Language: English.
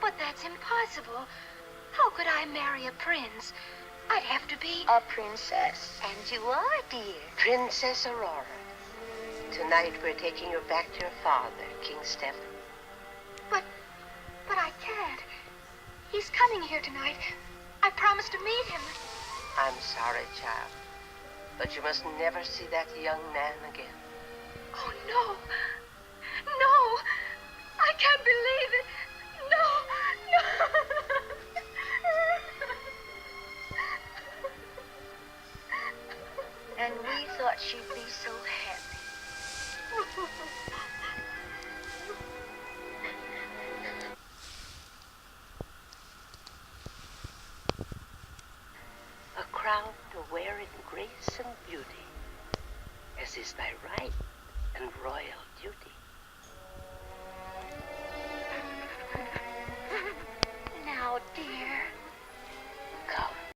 But that's impossible. How could I marry a prince? I'd have to be A princess. And you are, dear. Princess Aurora. Tonight we're taking you back to your father, King Stephen. But I can't. He's coming here tonight. I promised to meet him. I'm sorry, child, but you must never see that young man again. Oh, no. No. I can't believe it. No. And we thought she'd be so happy. A crown to wear in grace and beauty, as is thy right and royal duty.